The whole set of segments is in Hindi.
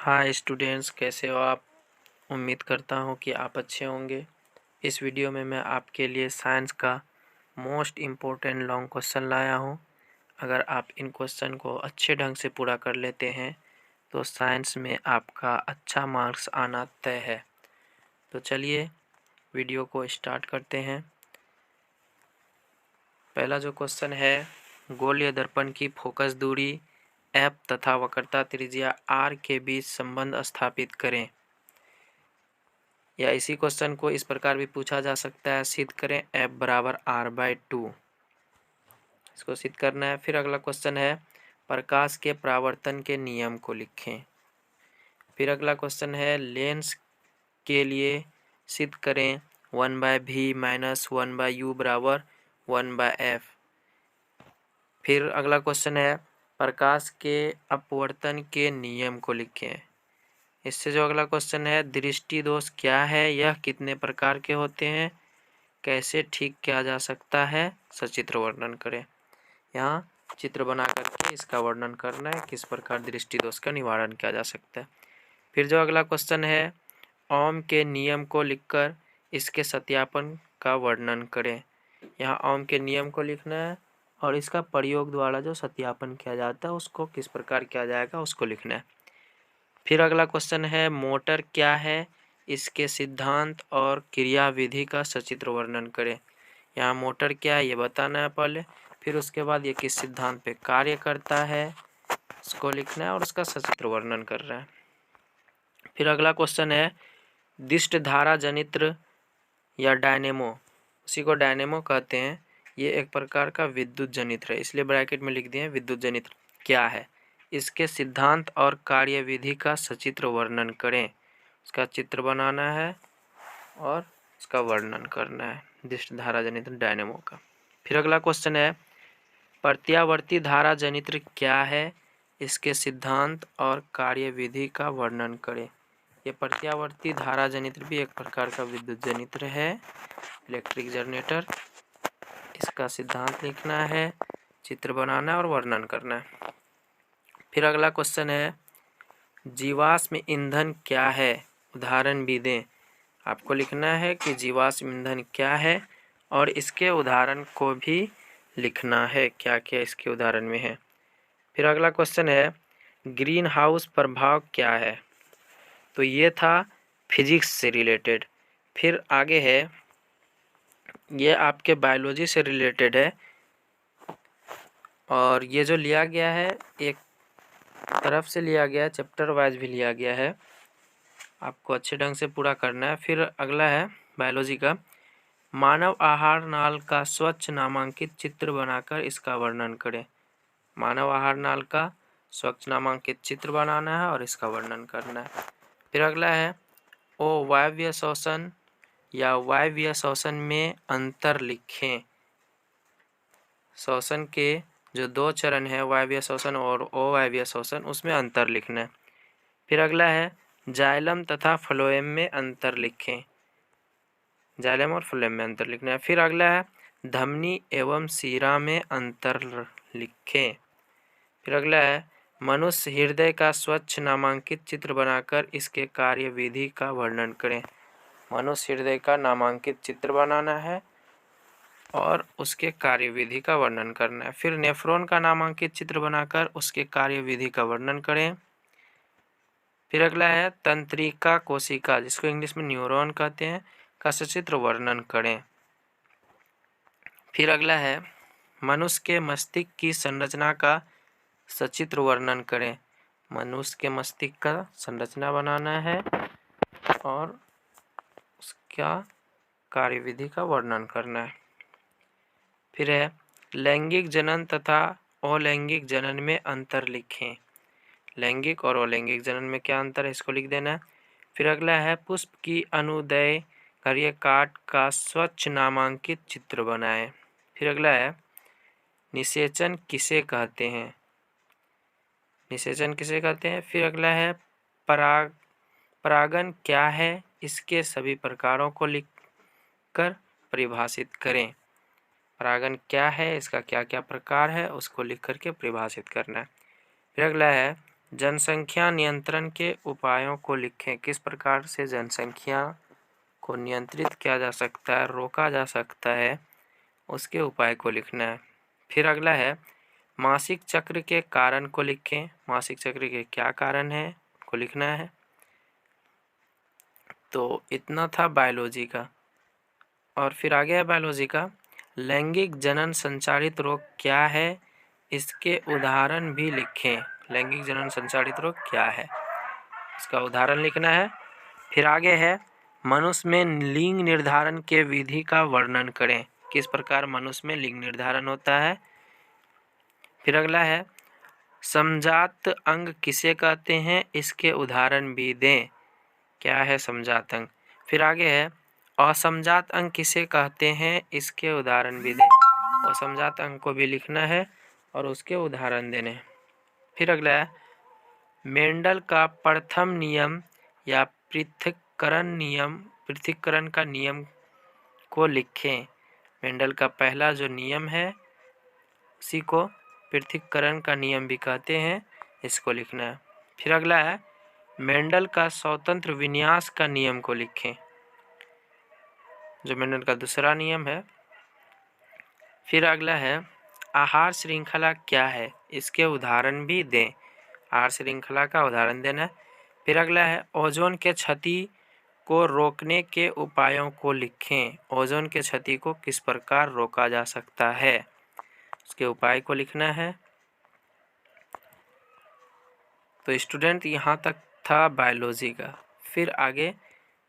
हाय स्टूडेंट्स, कैसे हो आप। उम्मीद करता हूँ कि आप अच्छे होंगे। इस वीडियो में मैं आपके लिए साइंस का मोस्ट इम्पोर्टेंट लॉन्ग क्वेश्चन लाया हूँ। अगर आप इन क्वेश्चन को अच्छे ढंग से पूरा कर लेते हैं तो साइंस में आपका अच्छा मार्क्स आना तय है। तो चलिए वीडियो को स्टार्ट करते हैं। पहला जो क्वेश्चन है, गोलीय दर्पण की फोकस दूरी एफ तथा वक्रता त्रिज्या आर के बीच संबंध स्थापित करें। या इसी क्वेश्चन को इस प्रकार भी पूछा जा सकता है, सिद्ध करें एफ बराबर आर बाई टू। इसको सिद्ध करना है। फिर अगला क्वेश्चन है, प्रकाश के परावर्तन के नियम को लिखें। फिर अगला क्वेश्चन है, लेंस के लिए सिद्ध करें 1/v माइनस 1/u बराबर 1/f। फिर अगला क्वेश्चन है, प्रकाश के अपवर्तन के नियम को लिखें। इससे जो अगला क्वेश्चन है, दृष्टि दोष क्या है, यह कितने प्रकार के होते हैं, कैसे ठीक किया जा सकता है, सचित्र वर्णन करें। यहाँ चित्र बना करके इसका वर्णन करना है, किस प्रकार दृष्टि दोष का निवारण किया जा सकता है। फिर जो अगला क्वेश्चन है, ओम के नियम को लिखकर इसके सत्यापन का वर्णन करें। यहाँ ओम के नियम को लिखना है और इसका प्रयोग द्वारा जो सत्यापन किया जाता है उसको किस प्रकार किया जाएगा उसको लिखना है। फिर अगला क्वेश्चन है, मोटर क्या है, इसके सिद्धांत और क्रियाविधि का सचित्र वर्णन करें। यहाँ मोटर क्या है ये बताना है पहले, फिर उसके बाद ये किस सिद्धांत पे कार्य करता है इसको लिखना है और उसका सचित्र वर्णन कर रहा है। फिर अगला क्वेश्चन है, दिष्ट धारा जनित्र या डायनेमो, उसी को डायनेमो कहते हैं, ये एक प्रकार का विद्युत जनित्र है, इसलिए ब्रैकेट में लिख दिए विद्युत जनित्र क्या है, इसके सिद्धांत और कार्यविधि का सचित्र वर्णन करें। इसका चित्र बनाना है और इसका वर्णन करना है, दिष्ट धारा जनित्र डायनेमो का। फिर अगला क्वेश्चन है, प्रत्यावर्ती धारा जनित्र क्या है, इसके सिद्धांत और कार्यविधि का वर्णन करें। ये प्रत्यावर्ती धारा जनित्र भी एक प्रकार का विद्युत जनित्र है, इलेक्ट्रिक जनरेटर। इसका सिद्धांत लिखना है, चित्र बनाना है और वर्णन करना है। फिर अगला क्वेश्चन है, जीवाश्म ईंधन क्या है, उदाहरण भी दें। आपको लिखना है कि जीवाश्म ईंधन क्या है और इसके उदाहरण को भी लिखना है, क्या क्या इसके उदाहरण में है। फिर अगला क्वेश्चन है, ग्रीन हाउस प्रभाव क्या है, तो ये था फिजिक्स से रिलेटेड। फिर आगे है, ये आपके बायोलॉजी से रिलेटेड है और ये जो लिया गया है एक तरफ से लिया गया है, चैप्टर वाइज भी लिया गया है, आपको अच्छे ढंग से पूरा करना है। फिर अगला है बायोलॉजी का, मानव आहार नाल का स्वच्छ नामांकित चित्र बनाकर इसका वर्णन करें। मानव आहार नाल का स्वच्छ नामांकित चित्र बनाना है और इसका वर्णन करना है। फिर अगला है, ओ वायव्य श्वसन या वायव्य श्वसन में अंतर लिखें। श्वसन के जो दो चरण है, वायव्य श्वसन और अवायवीय श्वसन, उसमें अंतर लिखना है। फिर अगला है, जाइलम तथा फ्लोएम में अंतर लिखें। जाइलम और फ्लोएम में अंतर लिखना है। फिर अगला है, धमनी एवं सीरा में अंतर लिखें। फिर अगला है, मनुष्य हृदय का स्वच्छ नामांकित चित्र बनाकर इसके कार्यविधि का वर्णन करें। मनुष्य हृदय का नामांकित चित्र बनाना है और उसके कार्यविधि का वर्णन करना है। फिर नेफ्रॉन का नामांकित चित्र बनाकर उसके कार्यविधि का वर्णन करें। फिर अगला है, तंत्रिका कोशिका, जिसको इंग्लिश में न्यूरॉन कहते हैं, का सचित्र वर्णन करें। फिर अगला है, मनुष्य के मस्तिष्क की संरचना का सचित्र वर्णन करें। मनुष्य के मस्तिष्क का संरचना बनाना है और उसका कार्यविधि का वर्णन करना है। फिर है, लैंगिक जनन तथा अलैंगिक जनन में अंतर लिखें। लैंगिक और अलैंगिक जनन में क्या अंतर है इसको लिख देना है। फिर अगला है, पुष्प की अनुदय कार्यकाट का स्वच्छ नामांकित चित्र बनाएं। फिर अगला है, निषेचन किसे कहते हैं, निषेचन किसे कहते हैं। फिर अगला है, परागन क्या है, इसके सभी प्रकारों को लिखकर परिभाषित करें। परागन क्या है, इसका क्या क्या प्रकार है उसको लिख करके परिभाषित करना है। फिर अगला है, जनसंख्या नियंत्रण के उपायों को लिखें। किस प्रकार से जनसंख्या को नियंत्रित किया जा सकता है, रोका जा सकता है, उसके उपाय को लिखना है। फिर अगला है मासिक चक्र के कारण को लिखें। मासिक चक्र के क्या कारण है को लिखना है। तो इतना था बायोलॉजी का। और फिर आगे है बायोलॉजी का, लैंगिक जनन संचारित रोग क्या है, इसके उदाहरण भी लिखें। लैंगिक जनन संचारित रोग क्या है, इसका उदाहरण लिखना है। फिर आगे है मनुष्य में लिंग निर्धारण के विधि का वर्णन करें। किस प्रकार मनुष्य में लिंग निर्धारण होता है। फिर अगला है समजात अंग किसे कहते हैं, इसके उदाहरण भी दें। क्या है समजात अंग। फिर आगे है असमजात अंग किसे कहते हैं, इसके उदाहरण भी दें। असमजात अंग को भी लिखना है और उसके उदाहरण देने हैं। फिर अगला है मेंडल का प्रथम नियम या पृथक्करण का नियम को लिखें। मेंडल का पहला जो नियम है उसी को पृथक्करण का नियम भी कहते हैं, इसको लिखना है। फिर अगला है मेंडल का स्वतंत्र विन्यास का नियम को लिखें, जो मेंडल का दूसरा नियम है। फिर अगला है आहार श्रृंखला क्या है, इसके उदाहरण भी दें। आहार श्रृंखला का उदाहरण देना है। फिर अगला है ओजोन के क्षति को रोकने के उपायों को लिखें। ओजोन के क्षति को किस प्रकार रोका जा सकता है, उसके उपाय को लिखना है। तो स्टूडेंट यहाँ तक था बायोलॉजी का। फिर आगे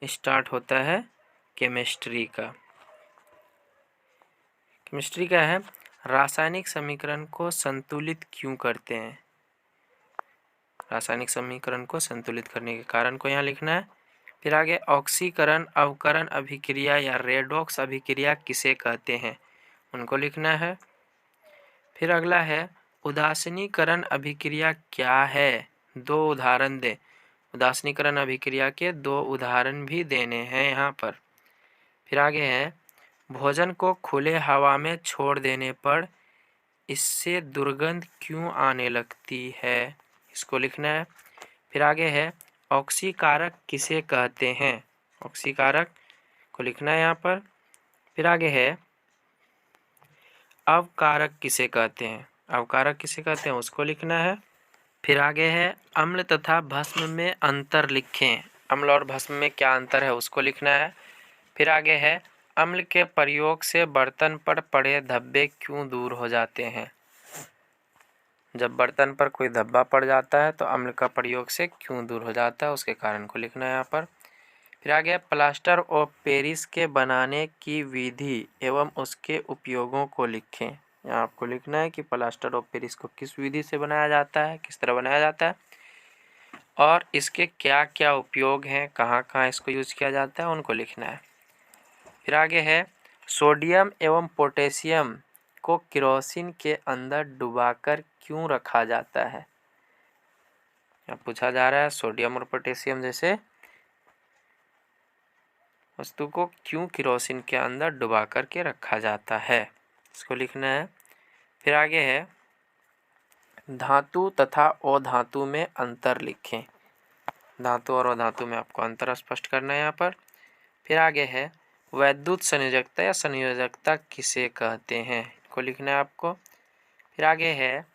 स्टार्ट होता है केमिस्ट्री का। केमिस्ट्री का है रासायनिक समीकरण को संतुलित क्यों करते हैं। रासायनिक समीकरण को संतुलित करने के कारण को यहाँ लिखना है। फिर आगे ऑक्सीकरण अवकरण अभिक्रिया या रेडॉक्स अभिक्रिया किसे कहते हैं, उनको लिखना है। फिर अगला है उदासीनीकरण अभिक्रिया क्या है, दो उदाहरण दे। उदासीनीकरण अभिक्रिया के दो उदाहरण भी देने हैं यहाँ पर। फिर आगे है भोजन को खुले हवा में छोड़ देने पर इससे दुर्गंध क्यों आने लगती है, इसको लिखना है। फिर आगे है ऑक्सीकारक किसे कहते हैं, ऑक्सीकारक को लिखना है यहाँ पर। फिर आगे है अवकारक किसे कहते हैं, अवकारक किसे कहते हैं, उसको लिखना है। फिर आगे है अम्ल तथा भस्म में अंतर लिखें। अम्ल और भस्म में क्या अंतर है, उसको लिखना है। फिर आगे है अम्ल के प्रयोग से बर्तन पर पड़े धब्बे क्यों दूर हो जाते हैं। जब बर्तन पर कोई धब्बा पड़ जाता है तो अम्ल का प्रयोग से क्यों दूर हो जाता है, उसके कारण को लिखना है यहाँ पर। फिर आगे प्लास्टर ऑफ पेरिस के बनाने की विधि एवं उसके उपयोगों को लिखें। यहाँ आपको लिखना है कि प्लास्टर ऑफ पेरिस को किस विधि से बनाया जाता है, किस तरह बनाया जाता है और इसके क्या क्या उपयोग हैं, कहाँ कहाँ इसको यूज किया जाता है, उनको लिखना है। फिर आगे है सोडियम एवं पोटेशियम को केरोसिन के अंदर डुबाकर क्यों रखा जाता है। यहाँ पूछा जा रहा है सोडियम और पोटेशियम जैसे वस्तु को क्यों केरोसिन के अंदर डुबा करके रखा जाता है, इसको लिखना है। फिर आगे है धातु तथा अधातु में अंतर लिखें। धातु और अधातु में आपको अंतर स्पष्ट करना है यहाँ पर। फिर आगे है वैद्युत संयोजकता या संयोजकता किसे कहते हैं, को लिखना है आपको। फिर आगे है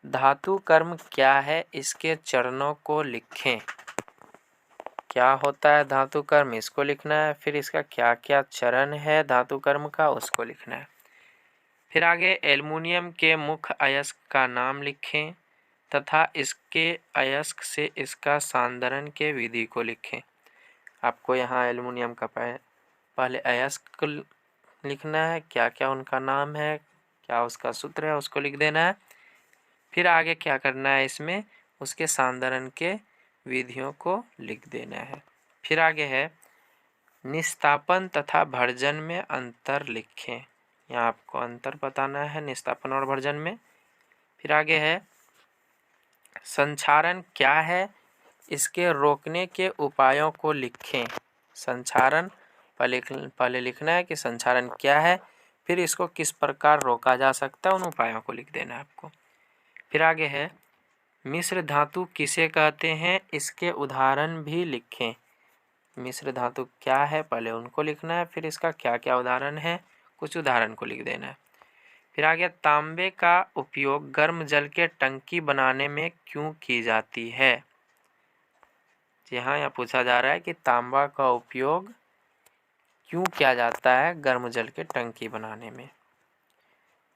धातु कर्म क्या है, इसके चरणों को लिखें। क्या होता है धातु कर्म, इसको लिखना है। फिर इसका क्या क्या चरण है धातु कर्म का, उसको लिखना है। फिर आगे एल्युमिनियम के मुख्य अयस्क का नाम लिखें तथा इसके अयस्क से इसका सांद्रण के विधि को लिखें। आपको यहाँ एल्युमिनियम का पहले अयस्क लिखना है, क्या क्या उनका नाम है, क्या उसका सूत्र है, उसको लिख देना है। फिर आगे क्या करना है, इसमें उसके सांद्रण के विधियों को लिख देना है। फिर आगे है निस्तापन तथा भर्जन में अंतर लिखें। यहाँ आपको अंतर बताना है निस्तापन और भर्जन में। फिर आगे है संक्षारण क्या है, इसके रोकने के उपायों को लिखें। संक्षारण पहले लिखना है कि संक्षारण क्या है, फिर इसको किस प्रकार रोका जा सकता है, उन उपायों को लिख देना है आपको। फिर आगे है मिश्र धातु किसे कहते हैं, इसके उदाहरण भी लिखें। मिश्र धातु क्या है पहले उनको लिखना है, फिर इसका क्या क्या उदाहरण है कुछ उदाहरण को लिख देना है। फिर आगे तांबे का उपयोग गर्म जल के टंकी बनाने में क्यों की जाती है। जी हाँ, यहाँ पूछा जा रहा है कि तांबा का उपयोग क्यों किया जाता है गर्म जल के टंकी बनाने में।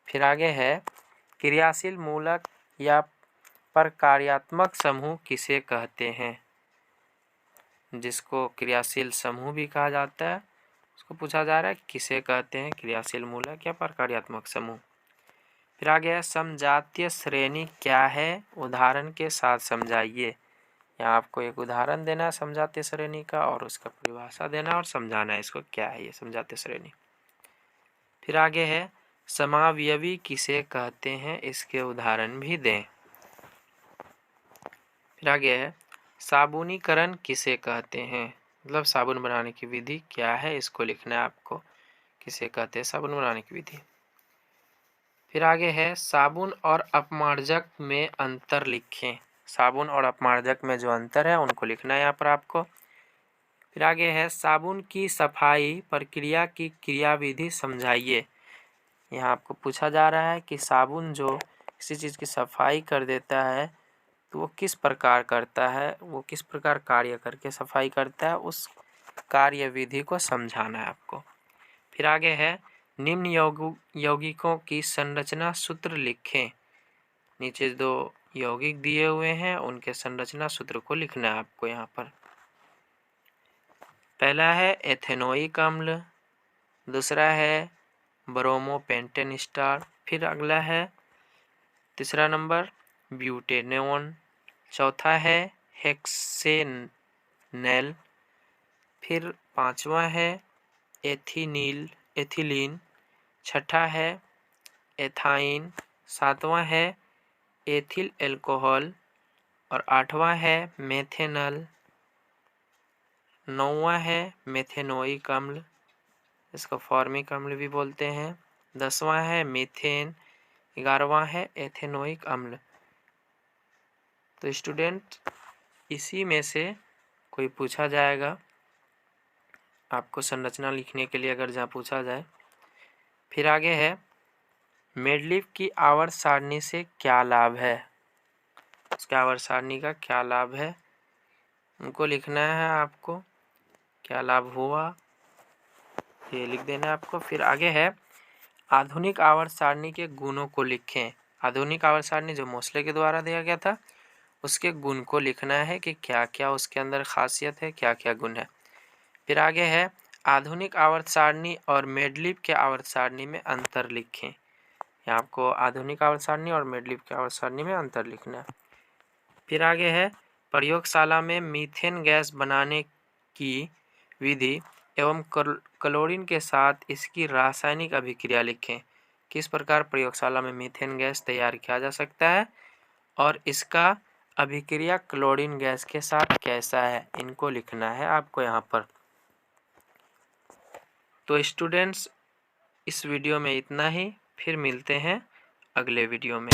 फिर आगे है क्रियाशील मूलक या प्रकार्यात्मक समूह किसे कहते हैं। जिसको क्रियाशील समूह भी कहा जाता है उसको पूछा जा रहा है किसे कहते हैं, क्रियाशील मूलक या प्रकार्यात्मक समूह। फिर आगे है समजातीय श्रेणी क्या है, उदाहरण के साथ समझाइए। यहाँ आपको एक उदाहरण देना है समजातीय श्रेणी का और उसका परिभाषा देना और समझाना है इसको क्या है ये समजातीय श्रेणी। फिर आगे है समावयवी किसे कहते हैं, इसके उदाहरण भी दें। फिर आगे है साबुनीकरण किसे कहते हैं, मतलब साबुन बनाने की विधि क्या है इसको लिखना है आपको, किसे कहते हैं साबुन बनाने की विधि। फिर आगे है साबुन और अपमार्जक में अंतर लिखें। साबुन और अपमार्जक में जो अंतर है उनको लिखना है यहाँ पर आपको। फिर आगे है साबुन की सफाई प्रक्रिया की क्रियाविधि समझाइए। यहाँ आपको पूछा जा रहा है कि साबुन जो किसी चीज़ की सफाई कर देता है तो वो किस प्रकार करता है, वो किस प्रकार कार्य करके सफाई करता है, उस कार्य विधि को समझाना है आपको। फिर आगे है निम्न यौगिकों की संरचना सूत्र लिखें। नीचे दो यौगिक दिए हुए हैं उनके संरचना सूत्र को लिखना है आपको यहाँ पर। पहला है एथेनोइक अम्ल, दूसरा है ब्रोमोपेंटेनस्टार, फिर अगला है तीसरा नंबर ब्यूटेनोन, चौथा है हेक्सेनेल, फिर पांचवा है एथिलीन, छठा है एथाइन, सातवां है एथिल एल्कोहल और आठवां है मेथेनल, नौवां है मेथेनोइक अम्ल, इसको फॉर्मिक अम्ल भी बोलते हैं, 10वां है मीथेन, 11वां है एथेनोइक अम्ल। तो स्टूडेंट इसी में से कोई पूछा जाएगा आपको संरचना लिखने के लिए अगर जहाँ पूछा जाए। फिर आगे है मेडलिफ की आवर्त सारणी से क्या लाभ है, उसके आवर्त सारणी का क्या लाभ है उनको लिखना है आपको, क्या लाभ हुआ ये लिख देना है आपको। फिर आगे है आधुनिक आवर्त सारणी के गुणों को लिखें। आधुनिक आवर्त सारणी जो मोसले के द्वारा दिया गया था उसके गुण को लिखना है कि क्या क्या उसके अंदर खासियत है, क्या क्या गुण है। फिर आगे है आधुनिक आवर्त सारणी और मेडलिफ के आवर्त सारणी में अंतर लिखें। यहाँ आपको आधुनिक आवर्त सारणी और मेडलिफ के आवर्त सारणी में अंतर लिखना है। फिर आगे है प्रयोगशाला में मीथेन गैस बनाने की विधि एवं क्लोरीन के साथ इसकी रासायनिक अभिक्रिया लिखें। किस प्रकार प्रयोगशाला में मीथेन गैस तैयार किया जा सकता है और इसका अभिक्रिया क्लोरीन गैस के साथ कैसा है, इनको लिखना है आपको यहाँ पर। तो स्टूडेंट्स इस वीडियो में इतना ही, फिर मिलते हैं अगले वीडियो में।